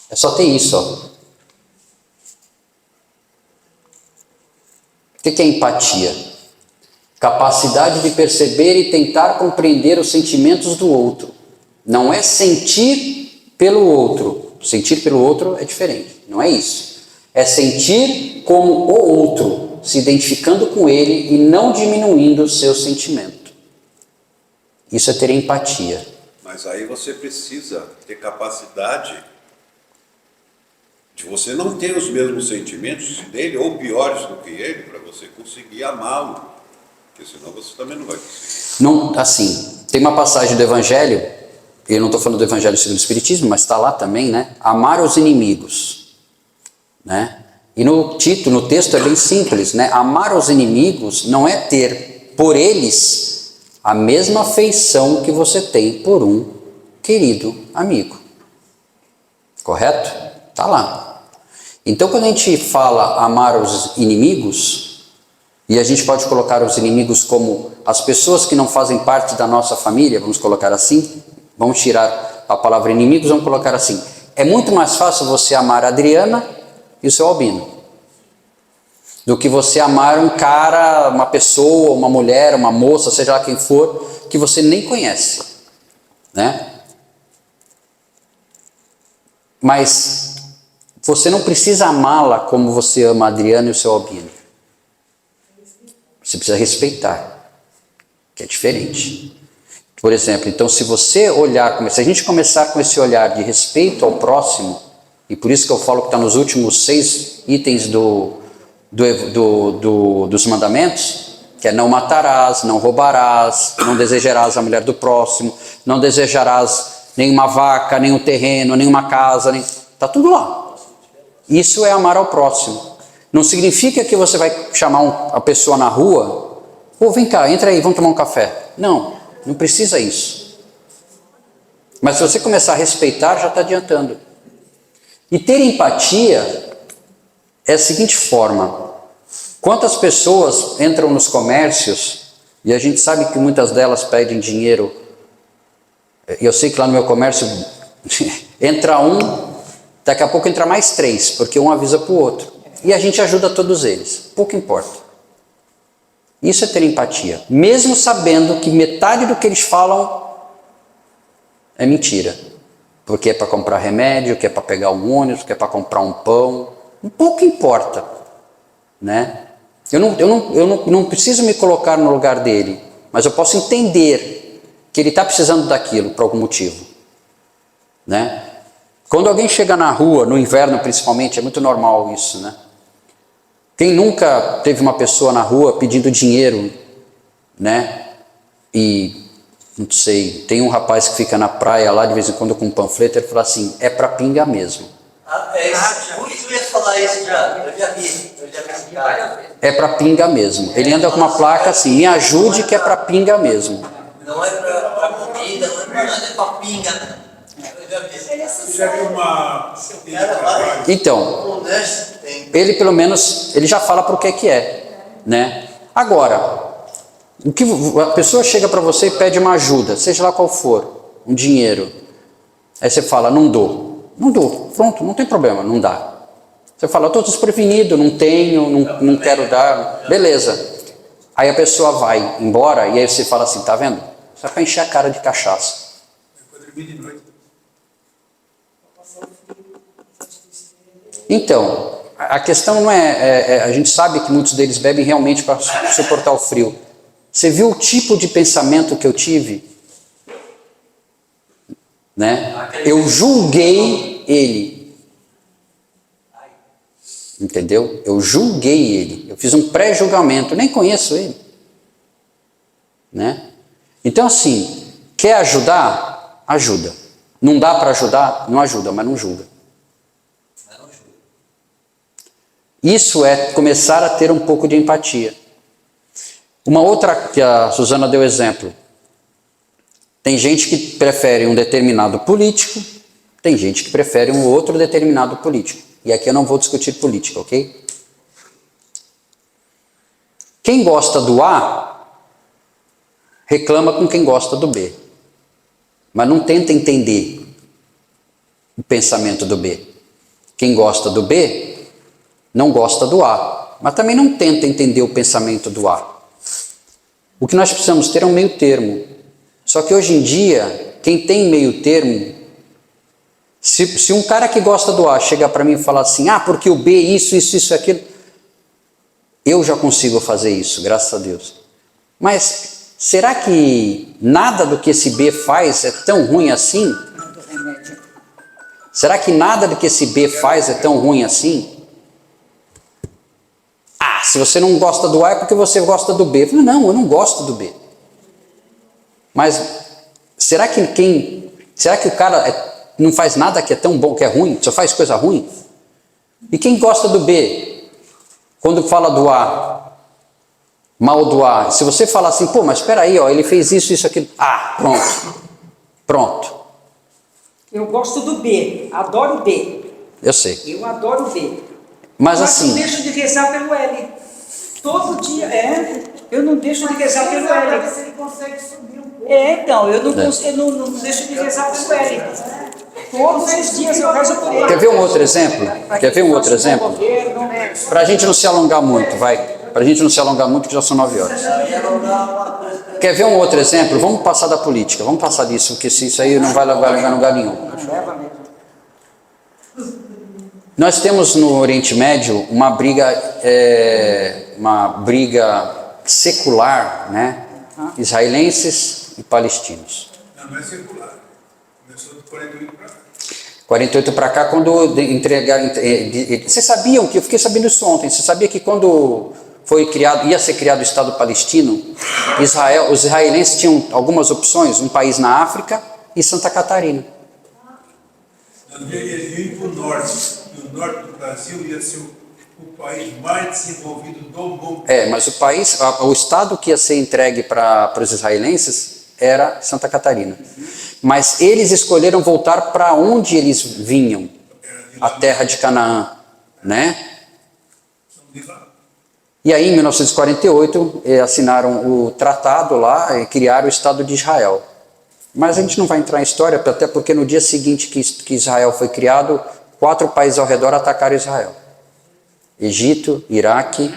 É só ter isso, ó. O que é empatia? Capacidade de perceber e tentar compreender os sentimentos do outro. Não é sentir pelo outro. Sentir pelo outro é diferente. Não é isso. É sentir como o outro, se identificando com ele e não diminuindo o seu sentimento. Isso é ter empatia. Mas aí você precisa ter capacidade de você não ter os mesmos sentimentos dele ou piores do que ele para você conseguir amá-lo. Porque senão você também não vai conseguir. Não, assim, tem uma passagem do Evangelho, eu não estou falando do Evangelho segundo o Espiritismo, mas está lá também, né? Amar os inimigos. Né? E no título, no texto é bem simples, né? Amar os inimigos não é ter por eles a mesma afeição que você tem por um querido amigo. Correto? Está lá. Então, quando a gente fala amar os inimigos, e a gente pode colocar os inimigos como as pessoas que não fazem parte da nossa família, vamos colocar assim, vamos tirar a palavra inimigos, vamos colocar assim. É muito mais fácil você amar a Adriana e o seu Albino, do que você amar um cara, uma pessoa, uma mulher, uma moça, seja lá quem for, que você nem conhece. Né? Mas você não precisa amá-la como você ama a Adriana e o seu Albino. Você precisa respeitar, que é diferente. Por exemplo, então se você olhar, se a gente começar com esse olhar de respeito ao próximo, e por isso que eu falo que está nos últimos 6 itens dos mandamentos, que é não matarás, não roubarás, não desejarás a mulher do próximo, não desejarás nenhuma vaca, nenhum terreno, nenhuma casa, está tudo lá. Isso é amar ao próximo. Não significa que você vai chamar a pessoa na rua, pô, vem cá, entra aí, vamos tomar um café. Não, não precisa isso. Mas se você começar a respeitar, já está adiantando. E ter empatia é a seguinte forma. Quantas pessoas entram nos comércios, e a gente sabe que muitas delas pedem dinheiro, e eu sei que lá no meu comércio entra um, daqui a pouco entra mais 3, porque um avisa para o outro. E a gente ajuda todos eles, pouco importa. Isso é ter empatia, mesmo sabendo que metade do que eles falam é mentira. Porque é para comprar remédio, que é para pegar um ônibus, que é para comprar um pão, pouco importa. Né? Eu não preciso me colocar no lugar dele, mas eu posso entender que ele está precisando daquilo por algum motivo, né? Quando alguém chega na rua, no inverno principalmente, é muito normal isso, né? Quem nunca teve uma pessoa na rua pedindo dinheiro, né? E, não sei, tem um rapaz que fica na praia lá de vez em quando com um panfleto, ele fala assim, é para pinga mesmo. Eu ia falar isso já. Eu já vi esse cara. É para pinga mesmo. Ele anda com uma placa assim, me ajude que é para pinga mesmo. Não é pra comida, não é pra pinga, né? Eu já vi. Você já viu uma... Então, Honesto tem. ele pelo menos, ele já fala para o que é, né? Agora, o que a pessoa chega para você e pede uma ajuda, seja lá qual for, um dinheiro. Aí você fala, não dou. Não dou, pronto, não tem problema, não dá. Você fala, eu estou desprevenido, não tenho, não quero dar, beleza. Aí a pessoa vai embora e aí você fala assim, tá vendo? Isso é para encher a cara de cachaça. Então, a questão não a gente sabe que muitos deles bebem realmente para suportar o frio. Você viu o tipo de pensamento que eu tive? Né? Eu julguei ele. Entendeu? Eu julguei ele. Eu fiz um pré-julgamento, nem conheço ele. Né? Então assim, quer ajudar? Ajuda. Não dá para ajudar? Não ajuda, mas não julga. Isso é começar a ter um pouco de empatia. Uma outra que a Suzana deu exemplo. Tem gente que prefere um determinado político, tem gente que prefere um outro determinado político. E aqui eu não vou discutir política, ok? Quem gosta do A, reclama com quem gosta do B. Mas não tenta entender o pensamento do B. Quem gosta do B, não gosta do A. Mas também não tenta entender o pensamento do A. O que nós precisamos ter é um meio termo. Só que hoje em dia, quem tem meio termo, se um cara que gosta do A chegar para mim e falar assim, porque o B, isso, aquilo, eu já consigo fazer isso, graças a Deus. Mas será que nada do que esse B faz é tão ruim assim? Será que nada do que esse B faz é tão ruim assim? Se você não gosta do A é porque você gosta do B. Eu falei, não, eu não gosto do B. Mas será que o cara não faz nada que é tão bom, que é ruim? Só faz coisa ruim? E quem gosta do B? Quando fala do A, mal do A, se você falar assim, mas espera aí, ele fez isso, aquilo. Pronto. Eu gosto do B, adoro o B. Eu sei. Eu adoro o B. Mas assim... eu não deixo de rezar pelo L. Todo dia, eu não deixo de rezar pelo L. Se ele consegue subir um pouco. Então, eu não deixo de rezar pelo L. Todos os dias eu rezo pelo L. Quer ver um outro exemplo? Para a gente não se alongar muito, Para a gente não se alongar muito, que já são 9 horas. Quer ver um outro exemplo? Vamos passar da política, vamos passar disso, porque isso aí não vai levar a lugar nenhum. Nós temos no Oriente Médio uma briga secular, né? Israelenses e palestinos. Não é secular. Começou de 48 para cá. 48 para cá, quando entregaram... Vocês sabiam que... Eu fiquei sabendo isso ontem. Você sabia que quando ia ser criado o Estado palestino, os israelenses tinham algumas opções, um país na África e Santa Catarina. Eles iam para o norte. E o norte do Brasil ia ser o país mais desenvolvido do mundo. Mas o Estado que ia ser entregue para os israelenses era Santa Catarina. Mas eles escolheram voltar para onde eles vinham, a terra de Canaã, né? E aí, em 1948, assinaram o tratado lá e criaram o Estado de Israel. Mas a gente não vai entrar em história, até porque no dia seguinte que Israel foi criado, 4 países ao redor atacaram Israel. Egito, Iraque,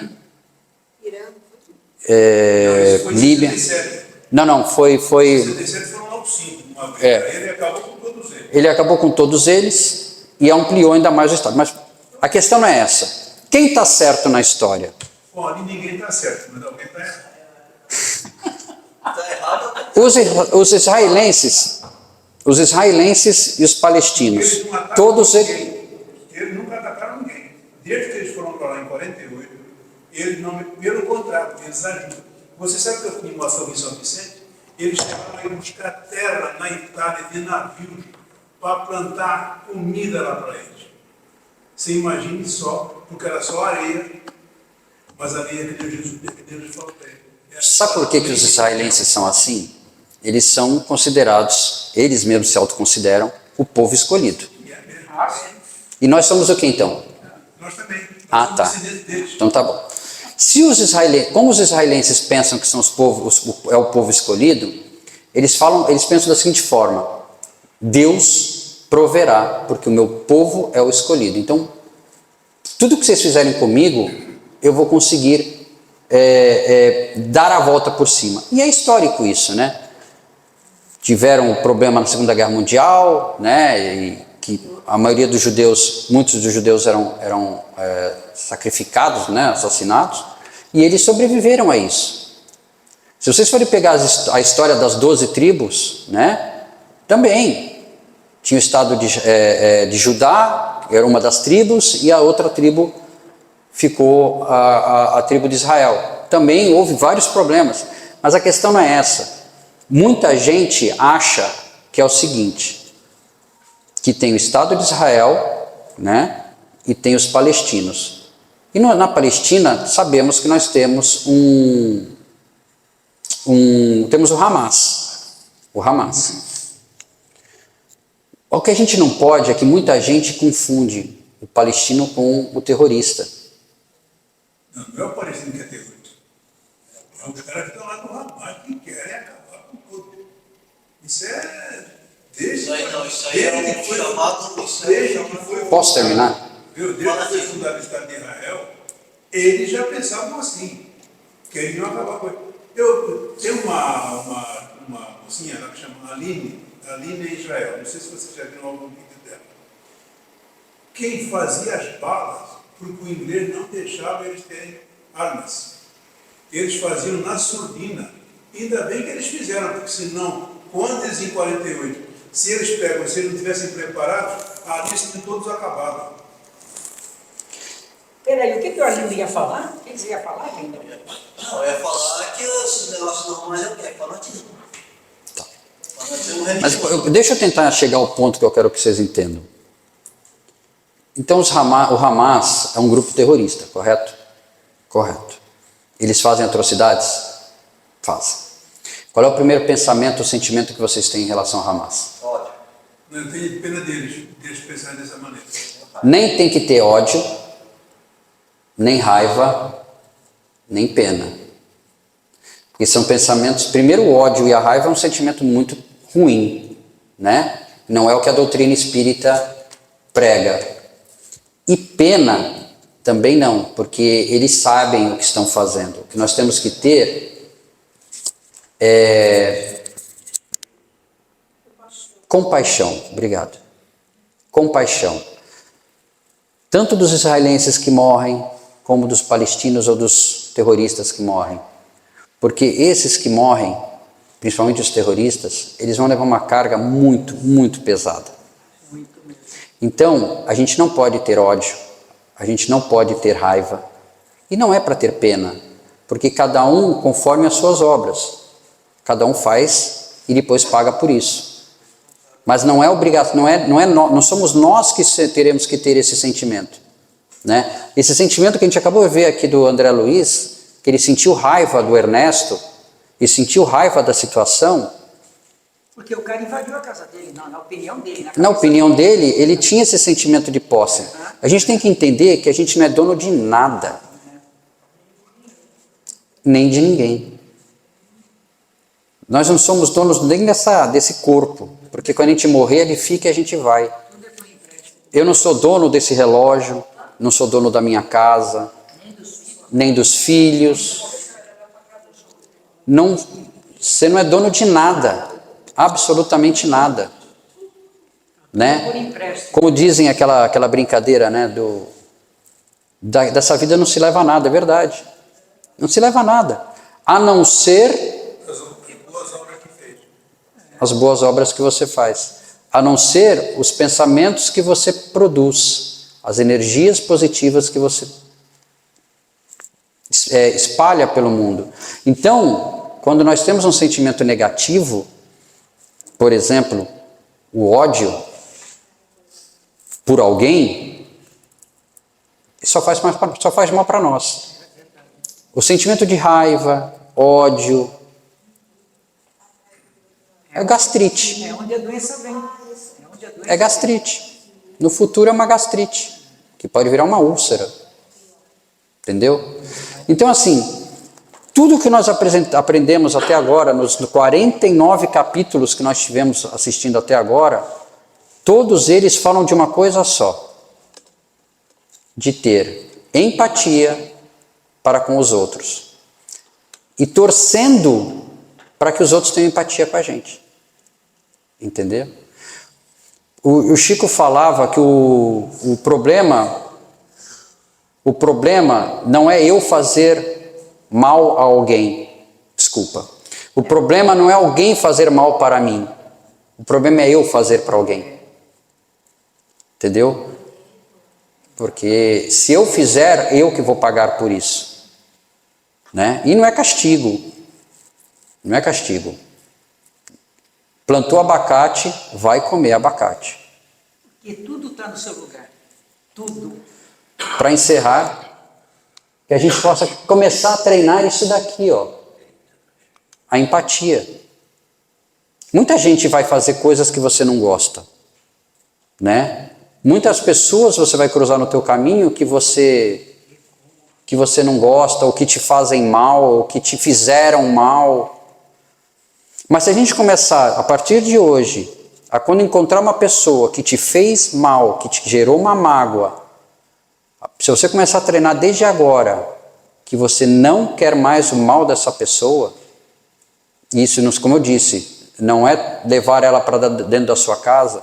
Líbia. Não, foi... 77 foram logo 5, uma vez. Ele acabou com todos eles. Ele acabou com todos eles e ampliou ainda mais o Estado. Mas a questão não é essa. Quem está certo na história? Ali ninguém está certo, mas alguém está errado. Está errado. Os israelenses e os palestinos, Eles não atacam todos eles... ninguém. Eles nunca atacaram ninguém. Desde que eles foram para lá em 48, eles não, pelo contrário, eles ajudam. Você sabe que eu fui em uma ação em São Vicente? Eles chegaram a ir buscar terra na Itália de navios para plantar comida lá para eles. Você imagine só, porque era só areia, mas a areia que Deus falou para eles. Sabe por que os israelenses são assim? Eles são considerados, eles mesmos se autoconsideram, o povo escolhido. E nós somos o que então? Nós também. Ah, Nós tá. somos descendentes deles. Então tá bom. Se os israelenses, como os israelenses pensam que são é o povo escolhido, eles pensam da seguinte forma: Deus proverá, porque o meu povo é o escolhido. Então, tudo que vocês fizerem comigo, eu vou conseguir dar a volta por cima. E é histórico isso, né? Tiveram um problema na Segunda Guerra Mundial, né? E que a maioria dos judeus, muitos dos judeus eram sacrificados, né? Assassinados, e eles sobreviveram a isso. Se vocês forem pegar a história das 12 tribos, né? Também tinha o estado de Judá, era uma das tribos, e a outra tribo ficou a tribo de Israel. Também houve vários problemas, mas a questão não é essa. Muita gente acha que é o seguinte, que tem o Estado de Israel, né, e tem os palestinos. E na Palestina sabemos que nós temos temos o Hamas. O Hamas. O que a gente não pode é que muita gente confunde o palestino com o terrorista. Não, não é o palestino que é terrorista. É os caras que estão lá no Hamas que querem acabar com tudo. Isso é... Isso aí é um chamado... Posso terminar? Desde que foi fundado o Estado de Israel, eles já pensavam assim, queriam acabar com isso. Eu tenho uma mocinha lá que chama Aline em Israel, não sei se você já viu algum vídeo dela. Quem fazia as balas, porque o inglês não deixava eles terem armas. Eles faziam na surdina. Ainda bem que eles fizeram, porque senão, quando eles em 48, se eles não tivessem preparados, a lista de todos acabava. Peraí, o que o Arlindo ia falar? O que você ia falar, então? Não, eu ia falar que esses negócios normais é o quê? É fanatismo. Tá. Fanatismo Mas religioso. deixa eu tentar chegar ao ponto que eu quero que vocês entendam. Então o Hamas é um grupo terrorista, correto? Correto. Eles fazem atrocidades? Fazem. Qual é o primeiro pensamento ou sentimento que vocês têm em relação ao Hamas? Ódio. Não tenho pena deles pensarem dessa maneira. Nem tem que ter ódio, nem raiva, nem pena. Porque são pensamentos... Primeiro, o ódio e a raiva é um sentimento muito ruim, né? Não é o que a doutrina espírita prega. E pena também não, porque eles sabem o que estão fazendo. O que nós temos que ter é compaixão. Obrigado. Compaixão. Tanto dos israelenses que morrem, como dos palestinos ou dos terroristas que morrem. Porque esses que morrem, principalmente os terroristas, eles vão levar uma carga muito, muito pesada. Então, a gente não pode ter ódio, a gente não pode ter raiva, e não é para ter pena, porque cada um conforme as suas obras, cada um faz e depois paga por isso. Mas não é obrigação, não somos nós que teremos que ter esse sentimento, né? Esse sentimento que a gente acabou de ver aqui do André Luiz, que ele sentiu raiva do Ernesto e sentiu raiva da situação. Porque o cara invadiu a casa dele, na opinião dele. Na opinião dele, ele tinha esse sentimento de posse. A gente tem que entender que a gente não é dono de nada, nem de ninguém. Nós não somos donos nem desse corpo, porque quando a gente morrer, ele fica e a gente vai. Eu não sou dono desse relógio, não sou dono da minha casa, nem dos filhos. Não, você não é dono de nada. Absolutamente nada, né? Como dizem aquela brincadeira, né? Dessa vida não se leva a nada, é verdade. Não se leva a nada, a não ser as boas obras que você faz, a não ser os pensamentos que você produz, as energias positivas que você espalha pelo mundo. Então, quando nós temos um sentimento negativo, por exemplo, o ódio por alguém, só faz mal para nós. O sentimento de raiva, ódio, é gastrite. É onde a doença vem. É gastrite. No futuro é uma gastrite, que pode virar uma úlcera. Entendeu? Então, assim, tudo que nós aprendemos até agora, nos 49 capítulos que nós tivemos assistindo até agora, todos eles falam de uma coisa só: de ter empatia para com os outros e torcendo para que os outros tenham empatia com a gente. Entendeu? O Chico falava que o problema não é eu fazer mal a alguém. Desculpa. O problema não é alguém fazer mal para mim. O problema é eu fazer para alguém. Entendeu? Porque se eu fizer, eu que vou pagar por isso. Né? E não é castigo. Não é castigo. Plantou abacate, vai comer abacate. Porque tudo está no seu lugar. Tudo. Para encerrar, que a gente possa começar a treinar isso daqui, ó. A empatia. Muita gente vai fazer coisas que você não gosta, né? Muitas pessoas você vai cruzar no teu caminho que você não gosta, ou que te fazem mal, ou que te fizeram mal. Mas se a gente começar, a partir de hoje, a quando encontrar uma pessoa que te fez mal, que te gerou uma mágoa, se você começar a treinar desde agora, que você não quer mais o mal dessa pessoa, isso, como eu disse, não é levar ela para dentro da sua casa,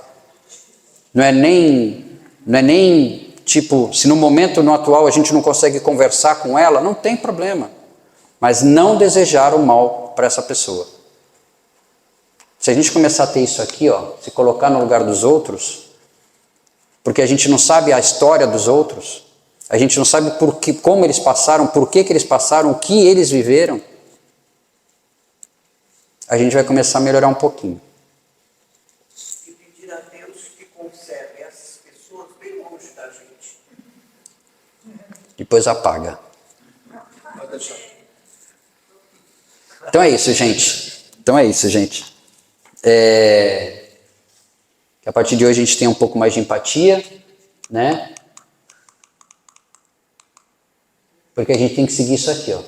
não é nem tipo, se no momento no atual a gente não consegue conversar com ela, não tem problema, mas não desejar o mal para essa pessoa. Se a gente começar a ter isso aqui, ó, se colocar no lugar dos outros, porque a gente não sabe a história dos outros, a gente não sabe como eles passaram, por que eles passaram, o que eles viveram, a gente vai começar a melhorar um pouquinho. E pedir a Deus que conserve essas pessoas bem longe da gente. Depois apaga. Então é isso, gente. Que a partir de hoje a gente tenha um pouco mais de empatia, né? Porque a gente tem que seguir isso aqui, ó.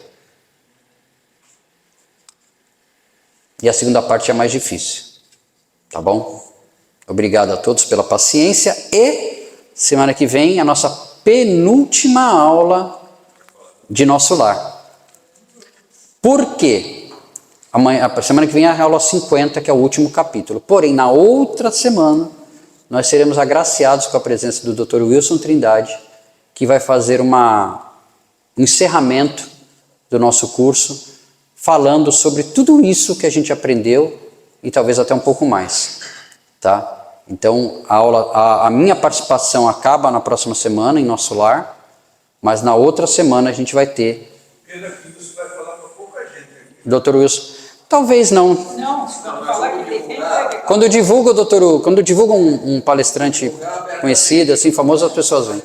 E a segunda parte é mais difícil, tá bom? Obrigado a todos pela paciência e semana que vem a nossa penúltima aula de Nosso Lar. Por quê? A semana que vem é a aula 50, que é o último capítulo. Porém, na outra semana, nós seremos agraciados com a presença do Dr. Wilson Trindade, que vai fazer um encerramento do nosso curso, falando sobre tudo isso que a gente aprendeu e talvez até um pouco mais. Tá? Então, a minha participação acaba na próxima semana em Nosso Lar, mas na outra semana a gente vai ter... Pena que isso vai falar para pouca gente aqui. Dr. Wilson... Talvez não. Não, se não falar que tem tempo, Quando divulga, um palestrante conhecido, assim, famoso, as pessoas vêm.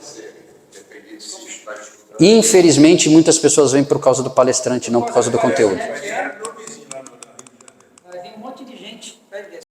Infelizmente, muitas pessoas vêm por causa do palestrante, não por causa do conteúdo. vai vir um monte de gente, vai ver.